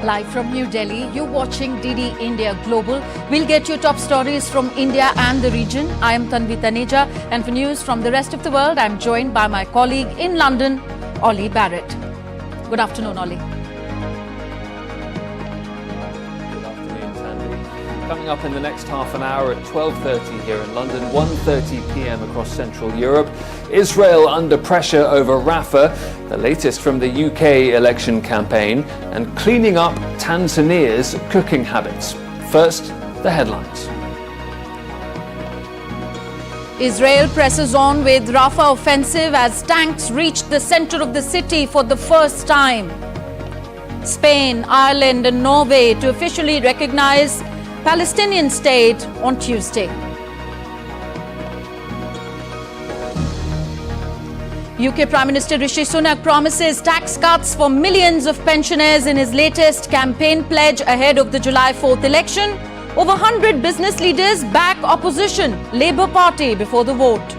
Live from New Delhi, you're watching DD India Global. We'll get you top stories from India and the region. I am Tanvi Taneja, and for news from the rest of the world, I'm joined by my colleague in London, Ollie Barrett. Good afternoon, Ollie. Good afternoon, Tanvi. Coming up in the next half an hour at 12:30 here in London, 1:30 p.m. across Central Europe. Israel under pressure over Rafah, the latest from the UK election campaign, and cleaning up Tanzania's cooking habits. First, the headlines. Israel presses on with Rafah offensive as tanks reach the center of the city for the first time. Spain, Ireland and Norway to officially recognize Palestinian state on Tuesday. UK Prime Minister Rishi Sunak promises tax cuts for millions of pensioners in his latest campaign pledge ahead of the July 4th election. Over 100 business leaders back opposition Labour Party before the vote.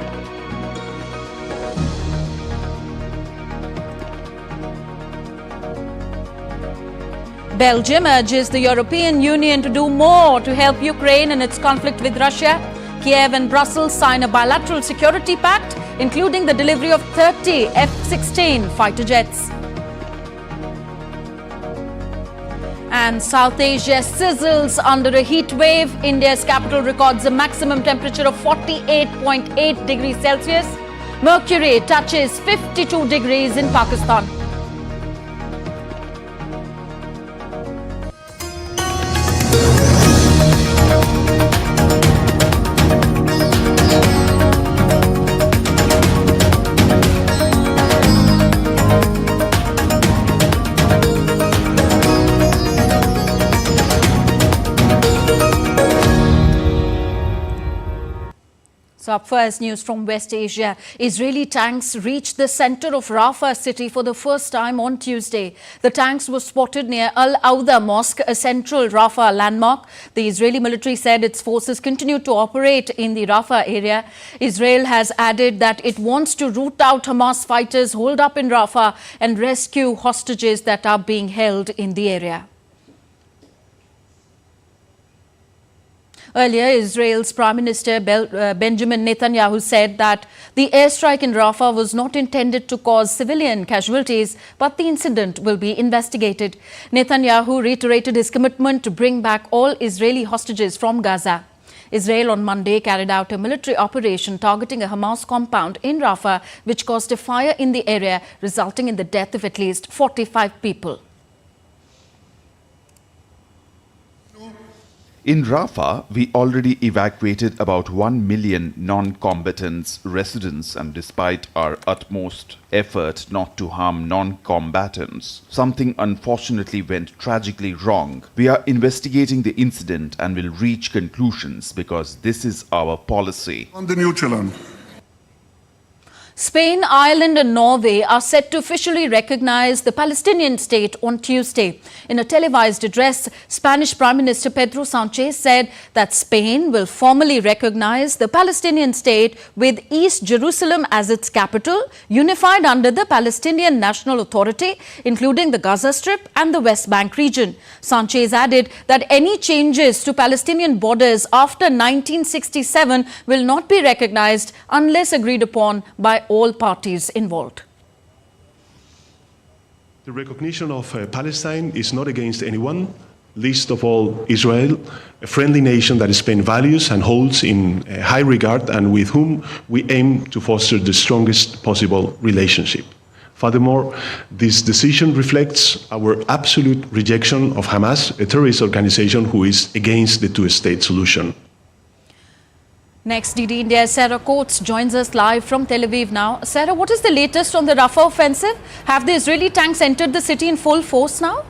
Belgium urges the European Union to do more to help Ukraine in its conflict with Russia. Kiev and Brussels sign a bilateral security pact, including the delivery of 30 F-16 fighter jets. And South Asia sizzles under a heat wave. India's capital records a maximum temperature of 48.8 degrees Celsius. Mercury touches 52 degrees in Pakistan. So up first, news from West Asia. Israeli tanks reached the center of Rafah city for the first time on Tuesday. The tanks were spotted near Al-Auda Mosque, a central Rafah landmark. The Israeli military said its forces continue to operate in the Rafah area. Israel has added that it wants to root out Hamas fighters holed up in Rafah and rescue hostages that are being held in the area. Earlier, Israel's Prime Minister Benjamin Netanyahu said that the airstrike in Rafah was not intended to cause civilian casualties, but the incident will be investigated. Netanyahu reiterated his commitment to bring back all Israeli hostages from Gaza. Israel on Monday carried out a military operation targeting a Hamas compound in Rafah, which caused a fire in the area, resulting in the death of at least 45 people. In Rafah, we already evacuated about 1 million non-combatants residents, and despite our utmost effort not to harm non-combatants, something unfortunately went tragically wrong. We are investigating the incident and will reach conclusions because this is our policy. On the neutral. Spain, Ireland and Norway are set to officially recognize the Palestinian state on Tuesday. In a televised address, Spanish Prime Minister Pedro Sanchez said that Spain will formally recognize the Palestinian state with East Jerusalem as its capital, unified under the Palestinian National Authority, including the Gaza Strip and the West Bank region. Sanchez added that any changes to Palestinian borders after 1967 will not be recognized unless agreed upon by all parties involved. The recognition of Palestine is not against anyone, least of all Israel, a friendly nation that Spain values and holds in high regard and with whom we aim to foster the strongest possible relationship. Furthermore, this decision reflects our absolute rejection of Hamas, a terrorist organization who is against the two-state solution. Next, DD India's Sarah Coates joins us live from Tel Aviv now. Sarah, what is the latest on the Rafah offensive? Have the Israeli tanks entered the city in full force now?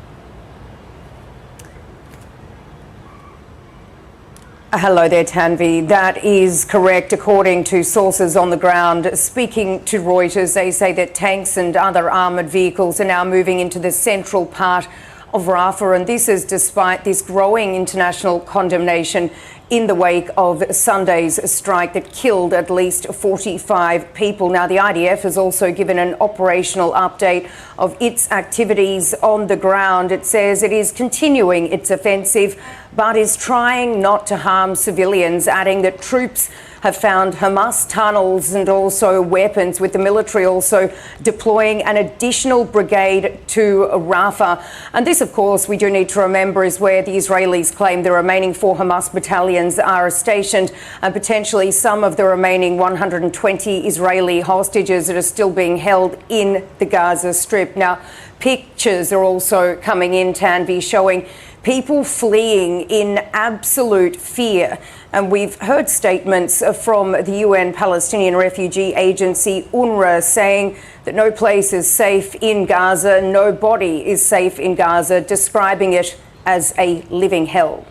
Hello there, Tanvi. That is correct. According to sources on the ground speaking to Reuters, they say that tanks and other armoured vehicles are now moving into the central part of Rafah, and this is despite this growing international condemnation in the wake of Sunday's strike that killed at least 45 people. Now, the IDF has also given an operational update of its activities on the ground. It says it is continuing its offensive, but is trying not to harm civilians, adding that troops have found Hamas tunnels and also weapons, with the military also deploying an additional brigade to Rafah. And this, of course, we do need to remember, is where the Israelis claim the remaining 4 Hamas battalions are stationed, and potentially some of the remaining 120 Israeli hostages that are still being held in the Gaza Strip. Now, pictures are also coming in, Tanvi, showing people fleeing in absolute fear. And we've heard statements from the UN Palestinian Refugee Agency, UNRWA, saying that no place is safe in Gaza, no body is safe in Gaza, describing it as a living hell.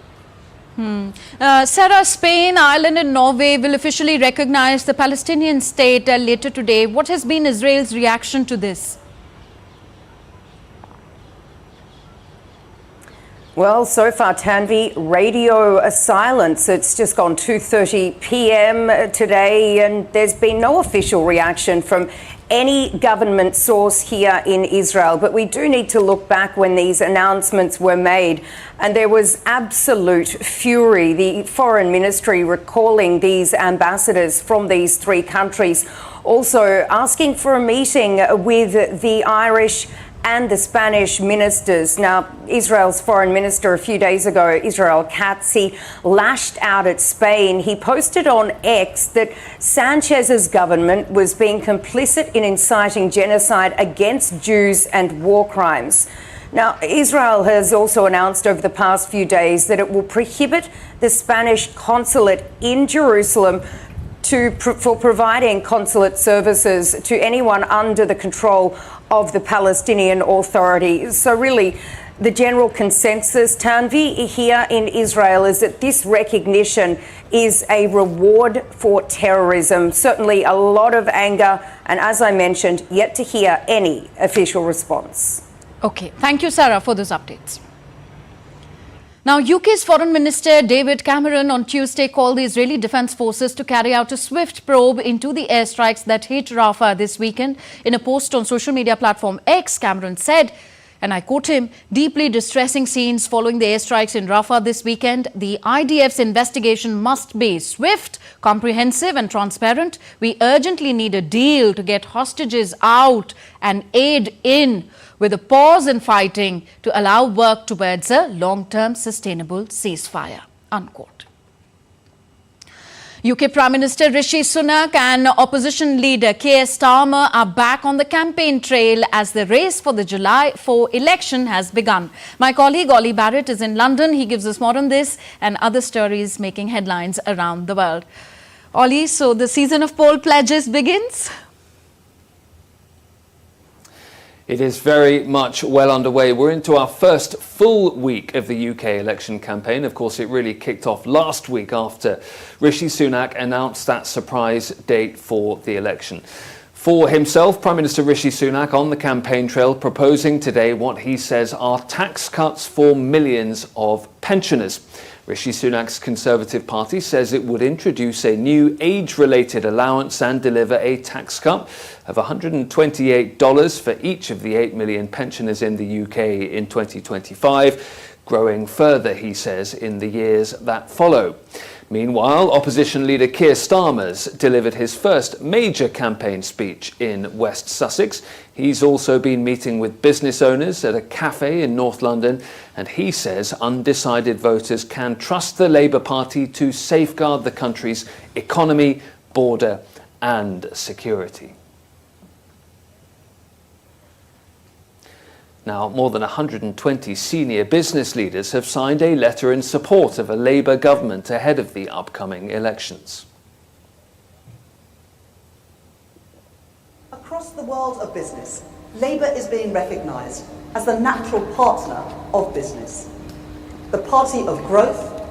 Sarah, Spain, Ireland and Norway will officially recognize the Palestinian state later today. What has been Israel's reaction to this? Well, so far, Tanvi, radio silence. It's just gone 2:30 p.m. today, and there's been no official reaction from any government source here in Israel. But we do need to look back when these announcements were made, and there was absolute fury. The Foreign Ministry recalling these ambassadors from these 3 countries, also asking for a meeting with the Irish and the Spanish ministers. Now, Israel's foreign minister a few days ago, Israel Katz, he lashed out at Spain. He posted on X that Sanchez's government was being complicit in inciting genocide against Jews and war crimes. Now, Israel has also announced over the past few days that it will prohibit the Spanish consulate in Jerusalem for providing consulate services to anyone under the control of the Palestinian Authority. So really, the general consensus, Tanvi, here in Israel is that this recognition is a reward for terrorism. Certainly a lot of anger, and as I mentioned, yet to hear any official response. Okay, thank you, Sarah, for those updates. Now, UK's Foreign Minister David Cameron on Tuesday called the Israeli Defence Forces to carry out a swift probe into the airstrikes that hit Rafah this weekend. In a post on social media platform X, Cameron said, and I quote him, "Deeply distressing scenes following the airstrikes in Rafah this weekend. The IDF's investigation must be swift, comprehensive and transparent. We urgently need a deal to get hostages out and aid in, with a pause in fighting to allow work towards a long-term sustainable ceasefire," unquote. UK Prime Minister Rishi Sunak and opposition leader Keir Starmer are back on the campaign trail as the race for the July 4 election has begun. My colleague Ollie Barrett is in London. He gives us more on this and other stories making headlines around the world. Ollie, so the season of poll pledges begins? It is very much well underway. We're into our first full week of the UK election campaign. Of course, it really kicked off last week after Rishi Sunak announced that surprise date for the election. For himself, Prime Minister Rishi Sunak on the campaign trail proposing today what he says are tax cuts for millions of pensioners. Rishi Sunak's Conservative Party says it would introduce a new age-related allowance and deliver a tax cut of $128 for each of the 8 million pensioners in the UK in 2025, growing further, he says, in the years that follow. Meanwhile, opposition leader Keir Starmer's delivered his first major campaign speech in West Sussex. He's also been meeting with business owners at a cafe in North London, and he says undecided voters can trust the Labour Party to safeguard the country's economy, border and security. Now, more than 120 senior business leaders have signed a letter in support of a Labour government ahead of the upcoming elections. Across the world of business, Labour is being recognised as the natural partner of business, the party of growth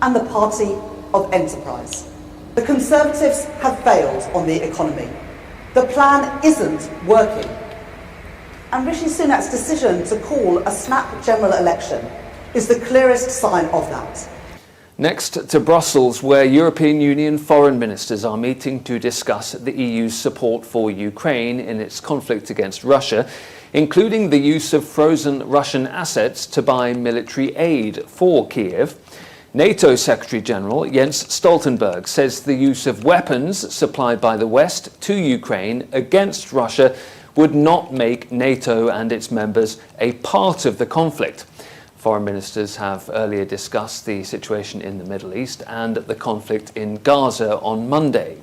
and the party of enterprise. The Conservatives have failed on the economy. The plan isn't working. And Rishi Sunak's decision to call a snap general election is the clearest sign of that. Next to Brussels, where European Union foreign ministers are meeting to discuss the EU's support for Ukraine in its conflict against Russia, including the use of frozen Russian assets to buy military aid for Kiev. NATO Secretary-General Jens Stoltenberg says the use of weapons supplied by the West to Ukraine against Russia would not make NATO and its members a part of the conflict. Foreign ministers have earlier discussed the situation in the Middle East and the conflict in Gaza on Monday.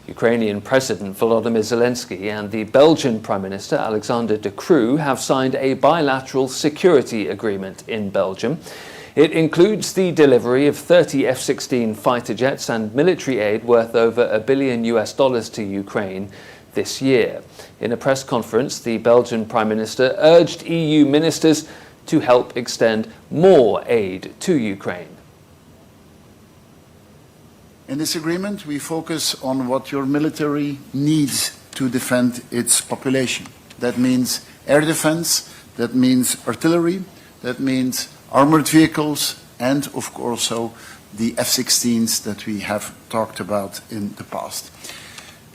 Ukrainian President Volodymyr Zelensky and the Belgian Prime Minister Alexander De Croo have signed a bilateral security agreement in Belgium. It includes the delivery of 30 F-16 fighter jets and military aid worth over $1 billion to Ukraine this year. In a press conference, the Belgian Prime Minister urged EU ministers to help extend more aid to Ukraine. In this agreement, we focus on what your military needs to defend its population. That means air defense, that means artillery, that means armored vehicles, and of course also the F-16s that we have talked about in the past.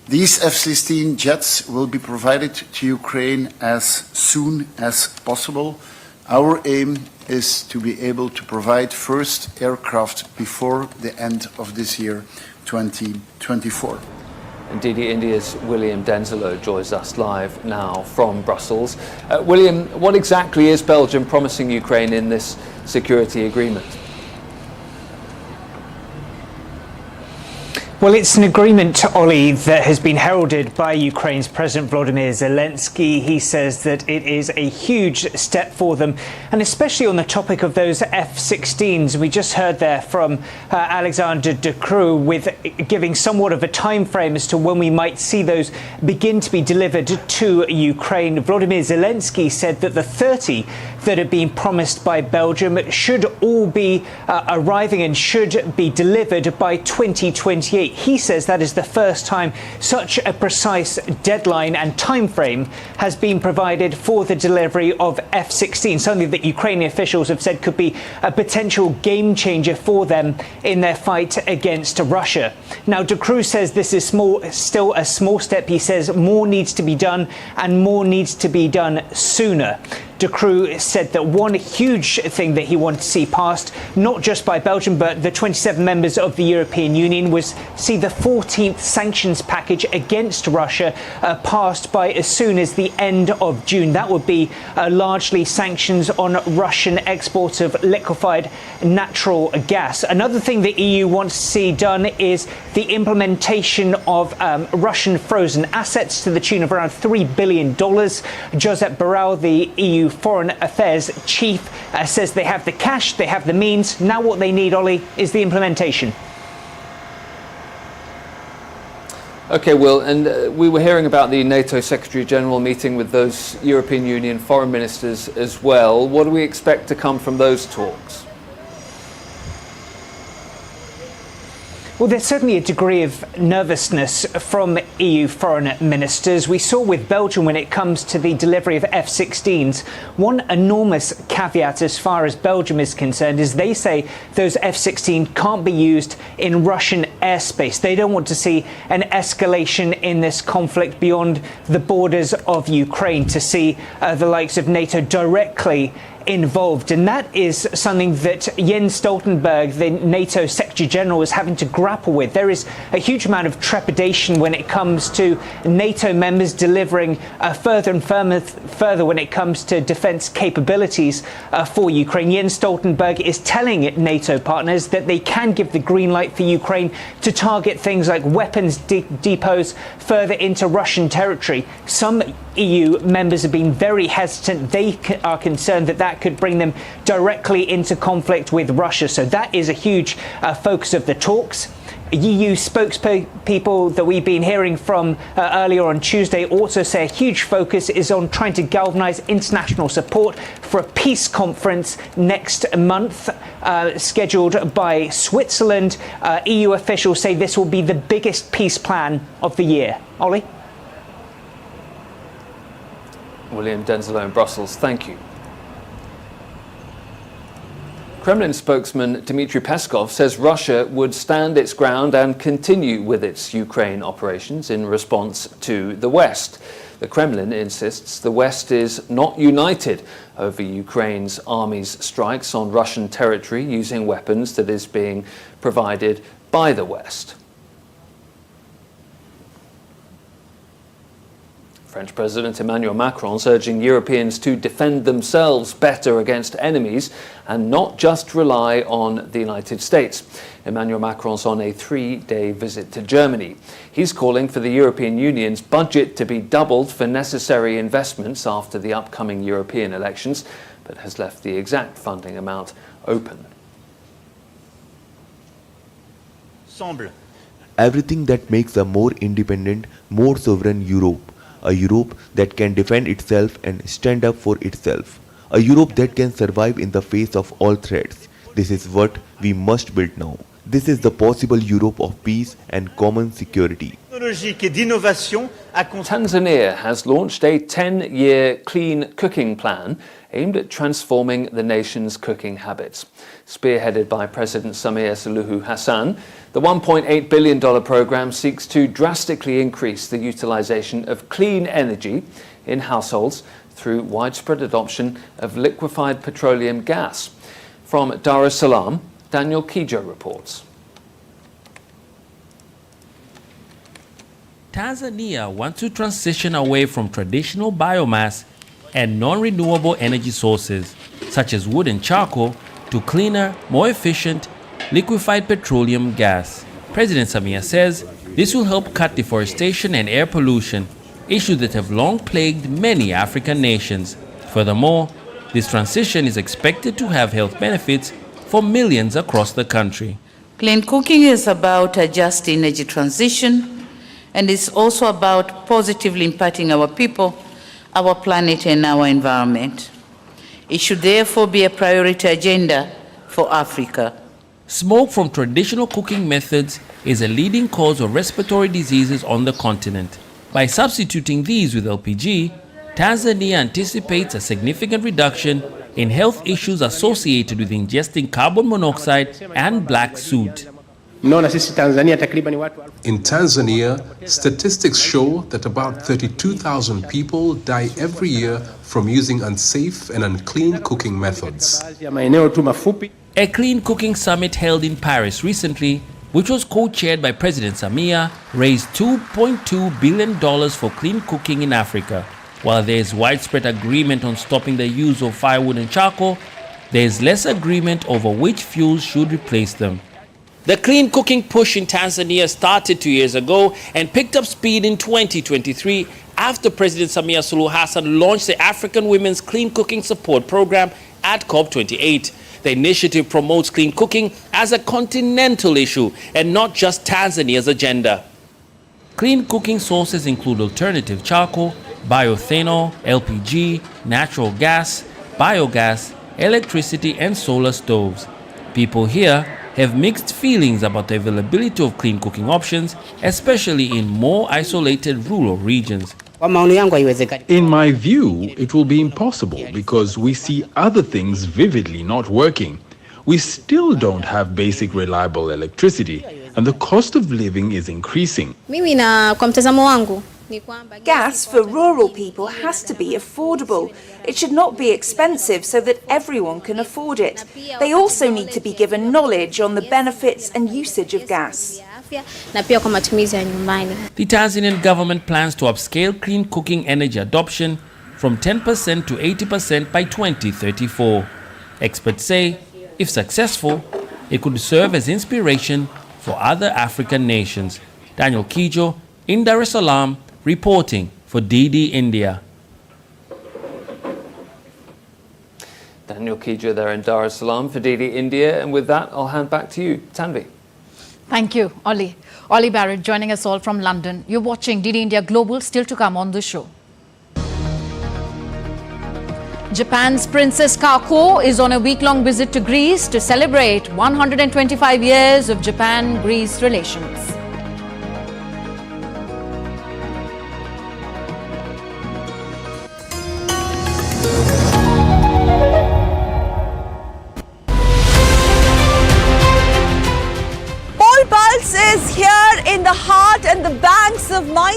These F-16 jets will be provided to Ukraine as soon as possible. Our aim is to be able to provide first aircraft before the end of this year, 2024. And DD India's William Denzelo joins us live now from Brussels. William, what exactly is Belgium promising Ukraine in this security agreement? Well, it's an agreement, Ollie, that has been heralded by Ukraine's President Volodymyr Zelensky. He says that it is a huge step for them, and especially on the topic of those F-16s. We just heard there from Alexander De Croo with giving somewhat of a time frame as to when we might see those begin to be delivered to Ukraine. Volodymyr Zelensky said that the 30 that had been promised by Belgium should all be arriving and should be delivered by 2028. He says that is the first time such a precise deadline and time frame has been provided for the delivery of F-16, something that Ukrainian officials have said could be a potential game changer for them in their fight against Russia. Now, De Croo says this is still a small step. He says more needs to be done and more needs to be done sooner. De Croo said that one huge thing that he wanted to see passed, not just by Belgium, but the 27 members of the European Union, was see the 14th sanctions package against Russia passed by as soon as the end of June. That would be largely sanctions on Russian exports of liquefied natural gas. Another thing the EU wants to see done is the implementation of Russian frozen assets to the tune of around $3 billion. Josep Borrell, the EU Foreign Affairs chief, says they have the cash, they have the means. Now what they need, Ollie, is the implementation. OK, Will, and we were hearing about the NATO Secretary-General meeting with those European Union foreign ministers as well. What do we expect to come from those talks? Well, there's certainly a degree of nervousness from EU foreign ministers. We saw with Belgium when it comes to the delivery of F-16s, one enormous caveat as far as Belgium is concerned is they say those F-16 can't be used in Russian airspace. They don't want to see an escalation in this conflict beyond the borders of Ukraine, to see the likes of NATO directly involved. And that is something that Jens Stoltenberg, the NATO Secretary General, is having to grapple with. There is a huge amount of trepidation when it comes to NATO members delivering further and further when it comes to defense capabilities for Ukraine. Jens Stoltenberg is telling NATO partners that they can give the green light for Ukraine to target things like weapons depots further into Russian territory. Some EU members have been very hesitant. They are concerned that that could bring them directly into conflict with Russia. So that is a huge focus of the talks. EU spokespeople that we've been hearing from earlier on Tuesday also say a huge focus is on trying to galvanise international support for a peace conference next month scheduled by Switzerland. EU officials say this will be the biggest peace plan of the year. Ollie? William Denzelo in Brussels, thank you. Kremlin spokesman Dmitry Peskov says Russia would stand its ground and continue with its Ukraine operations in response to the West. The Kremlin insists the West is not united over Ukraine's army's strikes on Russian territory using weapons that is being provided by the West. French President Emmanuel Macron is urging Europeans to defend themselves better against enemies and not just rely on the United States. Emmanuel Macron's on a 3-day visit to Germany. He's calling for the European Union's budget to be doubled for necessary investments after the upcoming European elections, but has left the exact funding amount open. Everything that makes a more independent, more sovereign Europe. A Europe that can defend itself and stand up for itself. A Europe that can survive in the face of all threats. This is what we must build now. This is the possible Europe of peace and common security. Tanzania has launched a 10-year clean cooking plan aimed at transforming the nation's cooking habits. Spearheaded by President Samia Suluhu Hassan, the $1.8 billion program seeks to drastically increase the utilization of clean energy in households through widespread adoption of liquefied petroleum gas. From Dar es Salaam, Daniel Kijo reports. Tanzania wants to transition away from traditional biomass and non-renewable energy sources, such as wood and charcoal, to cleaner, more efficient, liquefied petroleum gas. President Samia says this will help cut deforestation and air pollution, issues that have long plagued many African nations. Furthermore, this transition is expected to have health benefits for millions across the country. Clean cooking is about a just energy transition, and it's also about positively impacting our people, our planet, and our environment. It should therefore be a priority agenda for Africa. Smoke from traditional cooking methods is a leading cause of respiratory diseases on the continent. By substituting these with LPG, Tanzania anticipates a significant reduction in health issues associated with ingesting carbon monoxide and black soot. In Tanzania, statistics show that about 32,000 people die every year from using unsafe and unclean cooking methods. A clean cooking summit held in Paris recently, which was co-chaired by President Samia, raised $2.2 billion for clean cooking in Africa. While there is widespread agreement on stopping the use of firewood and charcoal, there is less agreement over which fuels should replace them. The clean cooking push in Tanzania started 2 years ago and picked up speed in 2023 after President Samia Suluhu Hassan launched the African Women's Clean Cooking Support Program at COP28. The initiative promotes clean cooking as a continental issue and not just Tanzania's agenda. Clean cooking sources include alternative charcoal, bioethanol, LPG, natural gas, biogas, electricity, and solar stoves. People here have mixed feelings about the availability of clean cooking options, especially in more isolated rural regions. In my view, it will be impossible because we see other things vividly not working. We still don't have basic reliable electricity, and the cost of living is increasing. Gas for rural people has to be affordable. It should not be expensive so that everyone can afford it. They also need to be given knowledge on the benefits and usage of gas. The Tanzanian government plans to upscale clean cooking energy adoption from 10% to 80% by 2034. Experts say, if successful, it could serve as inspiration for other African nations. Daniel Kijo in Dar es Salaam, reporting for DD India. Daniel Kijo there in Dar es Salaam for DD India. And with that, I'll hand back to you, Tanvi. Thank you, Ollie. Ollie Barrett joining us all from London. You're watching DD India Global, still to come on the show. Japan's Princess Kako is on a week-long visit to Greece to celebrate 125 years of Japan-Greece relations.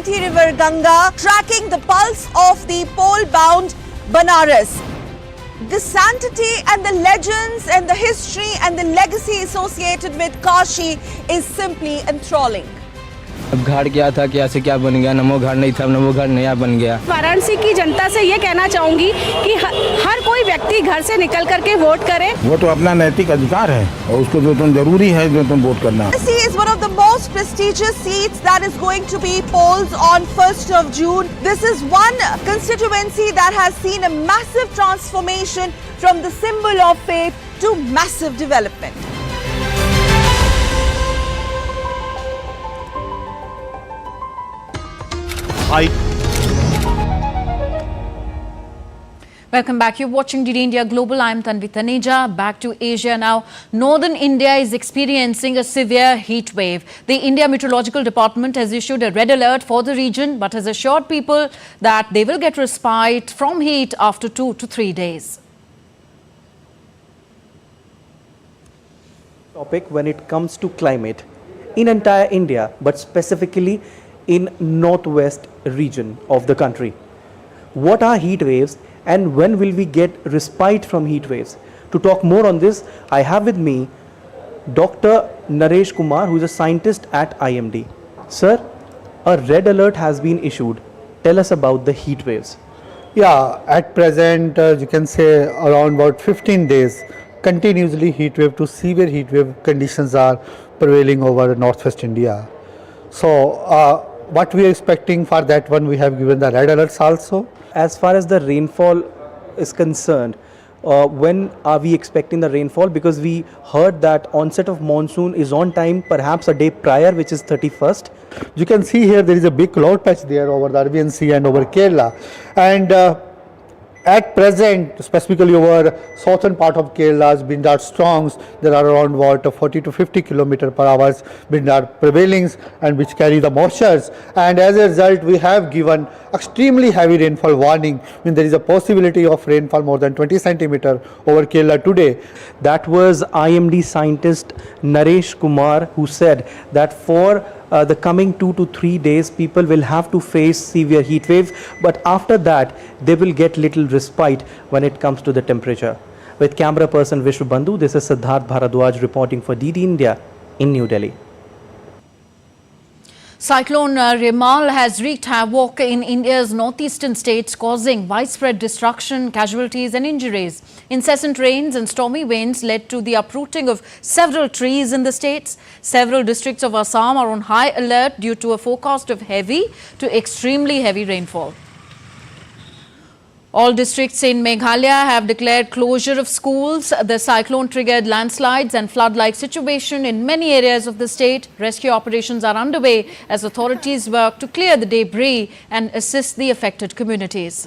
mighty river Ganga, tracking the pulse of the pole-bound Banaras. The sanctity and the legends and the history and the legacy associated with Kashi is simply enthralling. अब घाट क्या था, क्या से क्या बन गया, नमो घाट नहीं था, नमो घाट नया बन गया। वाराणसी की जनता से ये कहना चाहूंगी कि हर कोई व्यक्ति घर से निकल करके वोट करे। वो तो अपना नैतिक अधिकार है और उसको जो तुम जरूरी है जो तुम वोट करना। This is one of the most prestigious seats that is going to be polls on 1st of June. This is one constituency that has seen a massive transformation from the symbol of faith to massive development. Welcome back. You're watching DD India Global. I'm Tanvi Taneja. Back to Asia now. Northern India is experiencing a severe heat wave. The India Meteorological Department has issued a red alert for the region but has assured people that they will get respite from heat after 2 to 3 days. Topic when it comes to climate in entire India, but specifically in northwest region of the country. What are heat waves and when will we get respite from heat waves? To talk more on this, I have with me Dr. Naresh Kumar, who is a scientist at IMD. Sir, a red alert has been issued. Tell us about the heat waves. Yeah, at present you can say around about 15 days continuously heat wave to severe heat wave conditions are prevailing over northwest India. So what we are expecting for that one, we have given the red alerts also. As far as the rainfall is concerned, when are we expecting the rainfall? Because we heard that onset of monsoon is on time, perhaps a day prior, which is 31st. You can see here there is a big cloud patch there over the Arabian Sea and over Kerala. And at present, specifically over southern part of Kerala's wind storms, there are around about 40 to 50 km per hour wind prevailings and which carry the moistures. And as a result, we have given extremely heavy rainfall warning when there is a possibility of rainfall more than 20 centimeter over Kerala today. That was IMD scientist Naresh Kumar, who said that for the coming 2 to 3 days, people will have to face severe heat wave, but after that, they will get little respite when it comes to the temperature. With camera person Vishnu Bandhu, this is Siddharth Bharadwaj reporting for DD India in New Delhi. Cyclone Remal has wreaked havoc in India's northeastern states, causing widespread destruction, casualties and injuries. Incessant rains and stormy winds led to the uprooting of several trees in the states. Several districts of Assam are on high alert due to a forecast of heavy to extremely heavy rainfall. All districts in Meghalaya have declared closure of schools. The cyclone triggered landslides and flood-like situation in many areas of the state. Rescue operations are underway as authorities work to clear the debris and assist the affected communities.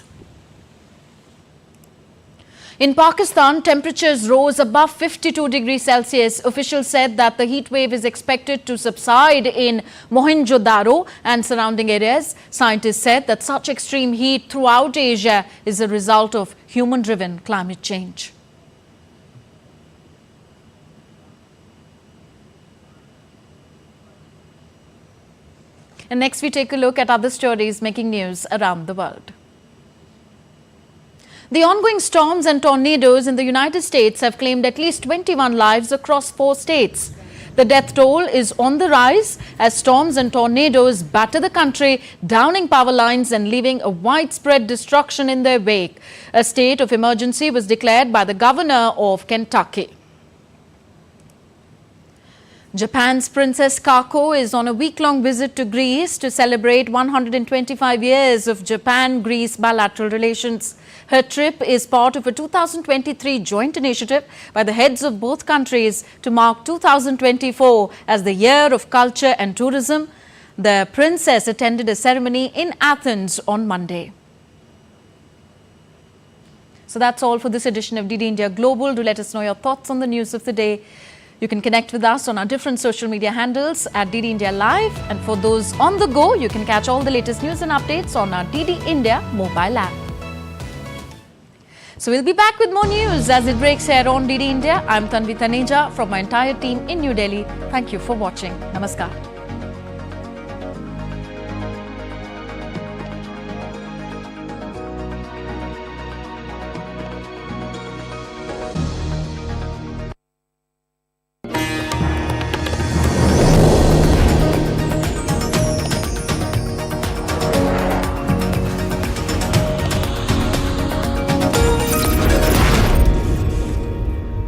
In Pakistan, temperatures rose above 52 degrees Celsius. Officials said that the heat wave is expected to subside in Mohenjo-daro and surrounding areas. Scientists said that such extreme heat throughout Asia is a result of human-driven climate change. And next we take a look at other stories making news around the world. The ongoing storms and tornadoes in the United States have claimed at least 21 lives across 4 states. The death toll is on the rise as storms and tornadoes batter the country, downing power lines and leaving a widespread destruction in their wake. A state of emergency was declared by the governor of Kentucky. Japan's Princess Kako is on a week-long visit to Greece to celebrate 125 years of Japan-Greece bilateral relations. Her trip is part of a 2023 joint initiative by the heads of both countries to mark 2024 as the Year of Culture and Tourism. The princess attended a ceremony in Athens on Monday. So that's all for this edition of DD India Global. Do let us know your thoughts on the news of the day. You can connect with us on our different social media handles at DD India Live. And for those on the go, you can catch all the latest news and updates on our DD India mobile app. So we'll be back with more news as it breaks here on DD India. I'm Tanvi Taneja from my entire team in New Delhi. Thank you for watching. Namaskar.